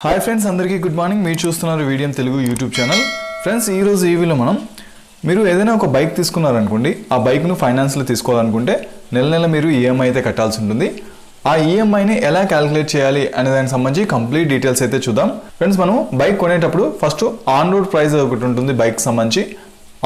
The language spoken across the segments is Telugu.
హాయ్ ఫ్రెండ్స్, అందరికీ గుడ్ మార్నింగ్. మీరు చూస్తున్నారు video Telugu YouTube channel. Friends, ఈరోజు ఈ వీడియోలో మనం మీరు ఏదైనా ఒక బైక్ తీసుకున్నారనుకోండి, ఆ బైక్ను ఫైనాన్స్లో తీసుకోవాలనుకుంటే నెల నెల మీరు ఈఎంఐ అయితే కట్టాల్సి ఉంటుంది. ఆ ఈఎంఐని ఎలా క్యాలిక్యులేట్ చేయాలి అనే దానికి సంబంధించి కంప్లీట్ డీటెయిల్స్ అయితే చూద్దాం. ఫ్రెండ్స్, మనం బైక్ కొనేటప్పుడు ఫస్ట్ ఆన్ రోడ్ ప్రైస్ ఒకటి ఉంటుంది బైక్ సంబంధించి.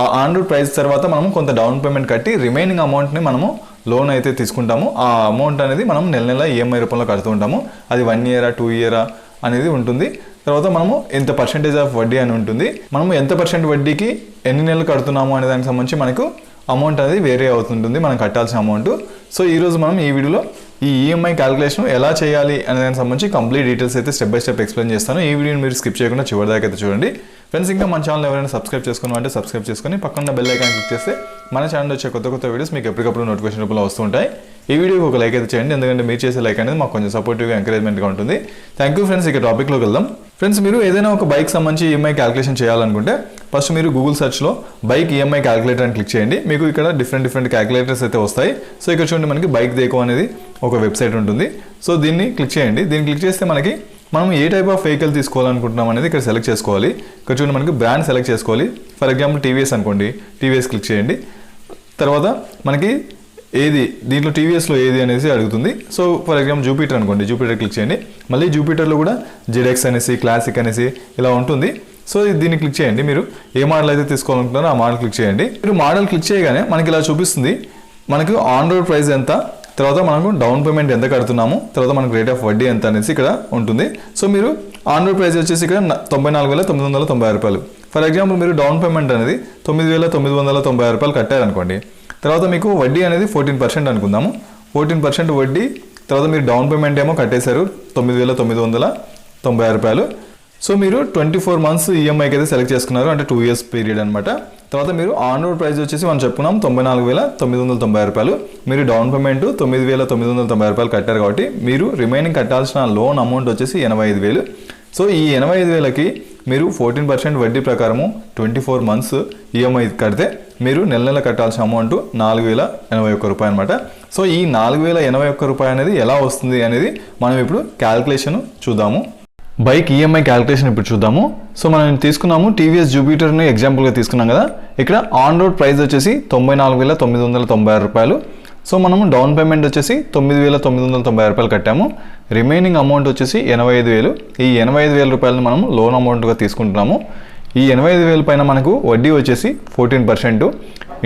ఆ ఆన్ రోడ్ ప్రైస్ తర్వాత మనం కొంత డౌన్ పేమెంట్ కట్టి రిమైనింగ్ అమౌంట్ని మనము లోన్ అయితే తీసుకుంటాము. ఆ అమౌంట్ అనేది మనం నెల నెల ఈఎంఐ రూపంలో కడుతూ ఉంటాము. అది 1 ఇయరా 2 ఇయరా అనేది ఉంటుంది. తర్వాత మనము ఎంత పర్సెంటేజ్ ఆఫ్ వడ్డీ అని ఉంటుంది. మనము ఎంత పర్సెంట్ వడ్డీకి ఎన్ని నెలలు కడుతున్నాము అనే దానికి సంబంధించి మనకు అమౌంట్ అనేది వేరే అవుతుంటుంది, మనం కట్టాల్సిన అమౌంట్. సో ఈరోజు మనం ఈ వీడియోలో ఈ ఈఎంఐ క్యాలిక్యులేషన్ ఎలా చేయాలి అనే దానికి సంబంధించి కంప్లీట్ డీటెయిల్స్ అయితే స్టెప్ బై స్టెప్ ఎక్స్ప్లెయిన్ చేస్తాను. ఈ వీడియోని మీరు స్కిప్ చేయకుండా చివరి దాకా అయితే చూడండి. ఫ్రెండ్స్, ఇంకా మన ఛానల్ ఎవరైనా సబ్స్క్రైబ్ చేసుకున్నామంటే సబ్స్క్రైబ్ చేసుకొని పక్కన బెల్ ఐకాన్ క్లిక్ చేస్తే మన ఛానల్ వచ్చే కొత్త వీడియోస్ మీకు ఎప్పటికప్పుడు నోటిఫికేషన్ రూపంలో వస్తుంటాయి. ఈ వీడియోకి ఒక లైక్ అయితే చేయండి, ఎందుకంటే మీరు చేసే లైక్ అనేది మాకు కొంచెం సపోర్టివ్గా ఎంకరేజ్మెంట్గా ఉంటుంది. Thank you friends. ఇక టాపిక్లోకి వెళ్దాం. ఫ్రెండ్స్, మీరు ఏదైనా ఒక బైక్ సంబంధించి ఈఎంఐ క్యాలిక్యులేషన్ చేయాలనుకుంటే ఫస్ట్ మీరు గూగుల్ సెర్చ్లో బైక్ ఈఎంఐ క్యాలిక్యులేటర్ అని క్లిక్ చేయండి. మీకు ఇక్కడ డిఫరెంట్ క్యాలిక్యులేటర్స్ అయితే వస్తాయి. సో ఇక్కడ చూడండి, మనకి బైక్ దేకో అనేది ఒక వెబ్సైట్ ఉంటుంది. సో దీన్ని క్లిక్ చేయండి. దీన్ని క్లిక్ చేస్తే మనకి మనం ఏ టైప్ ఆఫ్ వెహికల్ తీసుకోవాలనుకుంటున్నాం అనేది ఇక్కడ సెలెక్ట్ చేసుకోవాలి. ఇక్కడ చూడండి, మనకి బ్రాండ్ సెలెక్ట్ చేసుకోవాలి. ఫర్ ఎగ్జాంపుల్ టీవీఎస్ అనుకోండి, టీవీఎస్ క్లిక్ చేయండి. తర్వాత మనకి ఏది దీంట్లో టీవీఎస్లో ఏది అనేసి అడుగుతుంది. సో ఫర్ ఎగ్జాంపుల్ జూపిటర్ అనుకోండి, జూపిటర్ క్లిక్ చేయండి. మళ్ళీ జూపిటర్లో కూడా జెడ్ఎక్స్ అనేసి, క్లాసిక్ అనేసి ఇలా ఉంటుంది. సో దీన్ని క్లిక్ చేయండి. మీరు ఏ మోడల్ అయితే తీసుకోవాలనుకుంటున్నారో ఆ మోడల్ క్లిక్ చేయండి. మీరు మోడల్ క్లిక్ చేయగానే మనకి ఇలా చూపిస్తుంది. మనకు ఆన్ రోడ్ ప్రైస్ ఎంత, తర్వాత మనకు డౌన్ పేమెంట్ ఎంత కడుతున్నాము, తర్వాత మనకు రేట్ ఆఫ్ వడ్డీ ఎంత అనేసి ఇక్కడ ఉంటుంది. సో మీరు ఆన్ రోడ్ ప్రైస్ వచ్చేసి ఇక్కడ 94,990 రూపాయలు. ఫర్ ఎగ్జాంపుల్ మీరు డౌన్ పేమెంట్ అనేది 9,990 రూపాయలు కట్టారనుకోండి. తర్వాత మీకు వడ్డీ అనేది 14% అనుకుందాము. 14% వడ్డీ, తర్వాత మీరు డౌన్ పేమెంట్ ఏమో కట్టేశారు 9,990 రూపాయలు. సో మీరు 24 మంత్స్ ఈఎంఐకి అయితే సెలెక్ట్ చేసుకున్నారు, అంటే 2 ఇయర్స్ పీరియడ్ అనమాట. తర్వాత మీరు ఆన్ రోడ్ ప్రైస్ వచ్చేసి మనం చెప్పుకున్నాం 94,990 రూపాయలు. మీరు డౌన్ పేమెంట్ 9,990 రూపాయలు కట్టారు కాబట్టి మీరు రిమైనింగ్ కట్టాల్సిన లోన్ అమౌంట్ వచ్చేసి 85,000. సో ఈ 85,000కి మీరు 14% వడ్డీ ప్రకారము 24 మంత్స్ ఈఎంఐ కడితే మీరు నెల నెల కట్టాల్సిన అమౌంట్ 4,081 రూపాయలు అనమాట. సో ఈ 4,081 రూపాయలు అనేది ఎలా వస్తుంది అనేది మనం ఇప్పుడు క్యాలిక్యులేషన్ చూద్దాము. బైక్ ఈఎంఐ క్యాలిక్యులేషన్ ఇప్పుడు చూద్దాము. సో మనం తీసుకున్నాము టీవీఎస్ జూపిటర్ని ఎగ్జాంపుల్గా తీసుకున్నాం కదా. ఇక్కడ ఆన్ రోడ్ ప్రైస్ వచ్చేసి 94,990 రూపాయలు. సో మనము డౌన్ పేమెంట్ వచ్చేసి 9,990 రూపాయలు కట్టాము. రిమైనింగ్ అమౌంట్ వచ్చేసి 85,000. ఈ 85,000 రూపాయలను మనం లోన్ అమౌంట్గా తీసుకుంటున్నాము. ఈ 85,000 పైన మనకు వడ్డీ వచ్చేసి 14%,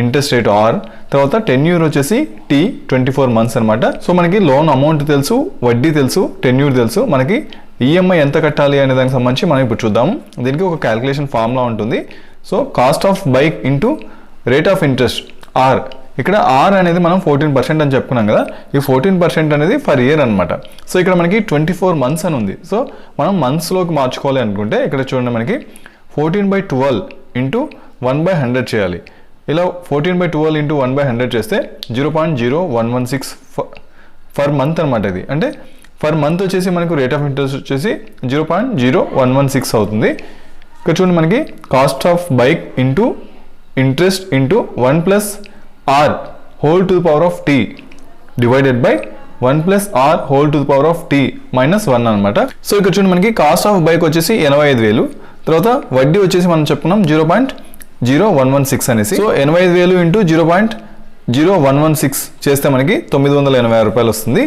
ఇంట్రెస్ట్ రేట్ ఆర్, తర్వాత టెన్యూర్ వచ్చేసి టీ 24 మంత్స్ అనమాట. సో మనకి లోన్ అమౌంట్ తెలుసు, వడ్డీ తెలుసు, టెన్యూర్ తెలుసు. మనకి ఈఎంఐ ఎంత కట్టాలి అనే దానికి సంబంధించి మనం ఇప్పుడు చూద్దాము. దీనికి ఒక క్యాలిక్యులేషన్ ఫార్ములా ఉంటుంది. So cost of bike into rate of interest R. ఇక్కడ ఆర్ అనేది మనం 14% అని చెప్పుకున్నాం కదా. ఈ 14% అనేది ఫర్ ఇయర్ అనమాట. సో ఇక్కడ మనకి 24 మంత్స్ అని ఉంది. సో మనం మంత్స్లోకి మార్చుకోవాలి అనుకుంటే ఇక్కడ చూడండి, మనకి 14/12 ఇంటూ 1/100 చేయాలి. ఇలా 14/12 ఇంటూ 1/100 చేస్తే 0.0116 ఫర్ మంత్ అనమాట. ఇది అంటే ఫర్ మంత్ వచ్చేసి మనకు రేట్ ఆఫ్ ఇంట్రెస్ట్ వచ్చేసి 0.0116 అవుతుంది. ఇక్కడ చూడండి, మనకి cost of bike into interest into 1 + r whole to the power of t divided by 1 + r whole to the power of t - 1 అనమాట. సో ఇక్కడ చూడండి, మనకి కాస్ట్ ఆఫ్ బైక్ వచ్చేసి 85,000. తర్వాత వడ్డీ వచ్చేసి మనం చెప్పుకున్నాం 0.0116 అనేసి. సో 85,000 ఇంటూ 0.0116 చేస్తే మనకి 980 రూపాయలు వస్తుంది.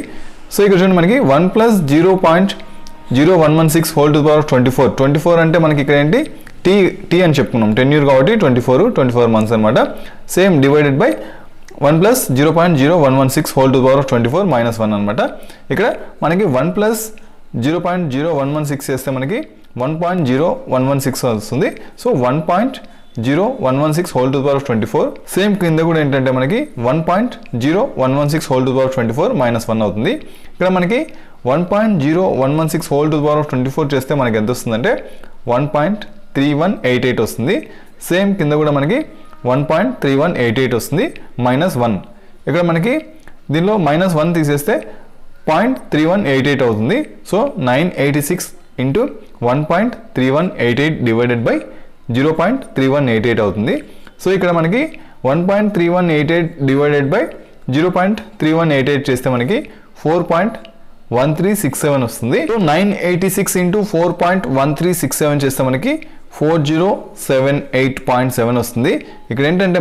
సో ఇక్కడ చూడండి, మనకి 1 + 0.0116 whole to the power of 24 అంటే మనకి ఇక్కడ ఏంటి టీ అని చెప్పుకున్నాం, టెన్యూర్ కాబట్టి 24 మంత్స్ అనమాట. Same divided by 1 + 0.0116 whole to the power of 24 - 1 అనమాట. ఇక్కడ మనకి 1 + 0.0116 చేస్తే మనకి 1.0116 వస్తుంది. So 1.0116 whole to the power of 24. Same కింద కూడా ఏంటంటే మనకి 1.0116 whole to the power of 24 - 1 అవుతుంది. ఇక్కడ మనకి 1.0116 whole to the power of 24 చేస్తే మనకి ఎంత వస్తుందంటే 1.3188 వస్తుంది. సేమ్ కింద కూడా మనకి 1.3188 వస్తుంది -1. ఇక్కడ మనకి దీనిలో -1 తీసేస్తే 0.3188 అవుతుంది. సో 986 ఇంటూ 1.3188 డివైడెడ్ బై 0.3188 అవుతుంది. సో ఇక్కడ మనకి 1.3188 డివైడెడ్ బై 0.3188 చేస్తే మనకి 4.1367 వస్తుంది. 986 ఇంటూ 4.1367 చేస్తే మనకి 4078.7 వస్తుంది. ఇక్కడ ఏంటంటే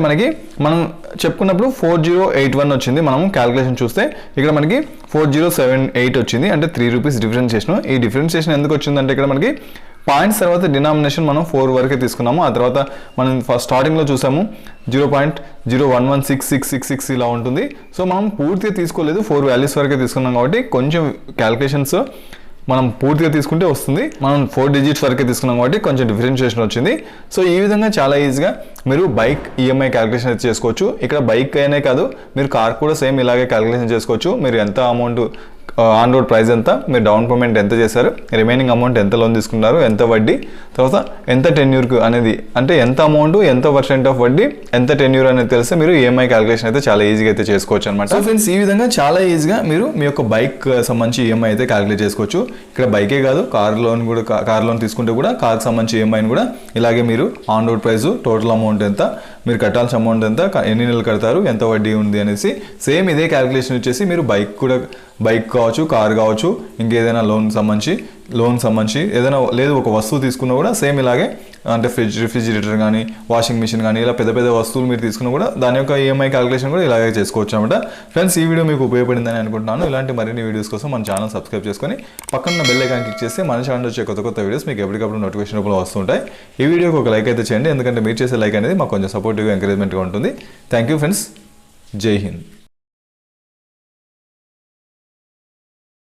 మనం చెప్పుకున్నప్పుడు 4081 వచ్చింది. మనం క్యాలిక్యులేషన్ చూస్తే ఇక్కడ మనకి 4078 వచ్చింది. అంటే 3 రూపీస్ డిఫరెన్షియేషన్. ఈ డిఫరెన్షియేషన్ ఎందుకు వచ్చిందంటే ఇక్కడ మనకి పాయింట్స్ తర్వాత డినామినేషన్ మనం 4 వరకే తీసుకున్నాము. ఆ తర్వాత మనం ఫస్ట్ స్టార్టింగ్లో చూసాము 0.011666 ఇలా ఉంటుంది. సో మనం పూర్తిగా తీసుకోలేదు, 4 వాల్యూస్ వరకే తీసుకున్నాం కాబట్టి కొంచెం క్యాలిక్యులేషన్స్ మనం పూర్తిగా తీసుకుంటే వస్తుంది. మనం 4 డిజిట్స్ వరకే తీసుకున్నాం కాబట్టి కొంచెం డిఫరెన్షియేషన్ వచ్చింది. సో ఈ విధంగా చాలా ఈజీగా మీరు బైక్ ఈఎంఐ క్యాలిక్యులేషన్ అయితే చేసుకోవచ్చు. ఇక్కడ బైక్ అనే కాదు, మీరు కార్ కూడా సేమ్ ఇలాగే క్యాలిక్యులేషన్ చేసుకోవచ్చు. మీరు ఎంత అమౌంట్ ఆన్ రోడ్ ప్రైస్ ఎంత, మీరు డౌన్ పేమెంట్ ఎంత చేశారు, రిమైనింగ్ అమౌంట్ ఎంత లోన్ తీసుకున్నారు, ఎంత వడ్డీ, తర్వాత ఎంత టెన్యూర్కు అనేది, అంటే ఎంత అమౌంట్, ఎంత % ఆఫ్ వడ్డీ, ఎంత టెన్యూర్ అనేది తెలిస్తే మీరు ఈఎంఐ క్యాలిక్యులేషన్ అయితే చాలా ఈజీగా అయితే చేసుకోవచ్చు అనమాట. సో ఫ్రెండ్స్, ఈ విధంగా చాలా ఈజీగా మీరు మీ యొక్క బైక్ సంబంధించి ఈఎంఐ అయితే క్యాలిక్యులేట్ చేసుకోవచ్చు. ఇక్కడ బైకే కాదు, కార్ లోన్ తీసుకుంటే కూడా కార్కి సంబంధించి ఈఎంఐని కూడా ఇలాగే మీరు on road price, total amount ఎంత, మీరు కట్టాల్సిన అమౌంట్ ఎంత, ఎన్ని నెలలు కడతారు, ఎంత వడ్డీ ఉంది అనేసి సేమ్ ఇదే క్యాలిక్యులేషన్ వచ్చేసి మీరు బైక్ కావచ్చు, కార్ కావచ్చు, ఇంకేదైనా లోన్ సంబంధించి ఏదైనా లేదు ఒక వస్తువు తీసుకున్నా కూడా సేమ్ ఇలాగే, అంటే రిఫ్రిజిరేటర్ కానీ, వాషింగ్ మిషన్ కానీ, ఇలా పెద్ద పెద్ద వస్తువులు మీరు తీసుకున్నా కూడా దాని యొక్క ఈఎంఐ క్యాలిక్యులేషన్ కూడా ఇలాగే చేసుకోవచ్చు అనమాట. ఫ్రెండ్స్, ఈ వీడియో మీకు ఉపయోగపడిందని అనుకుంటున్నాను. ఇలాంటి మరిన్ని వీడియోస్ కోసం మన ఛానల్ సబ్స్క్రైబ్ చేసుకొని పక్కన బెల్ ఐకాన్ క్లిక్ చేస్తే మన ఛానల్ వచ్చే కొత్త వీడియోస్ మీకు ఎప్పటికప్పుడు నోటిఫికేషన్ రూపంలో వస్తుంటాయి. ఈ వీడియోకి ఒక లైక్ అయితే చేయండి, ఎందుకంటే మీరు చేసే లైక్ అనేది మాకు కొంచెం సపోర్టివ్గా, ఎంకరేజ్మెంట్గా ఉంటుంది. Thank you friends. జై హింద్.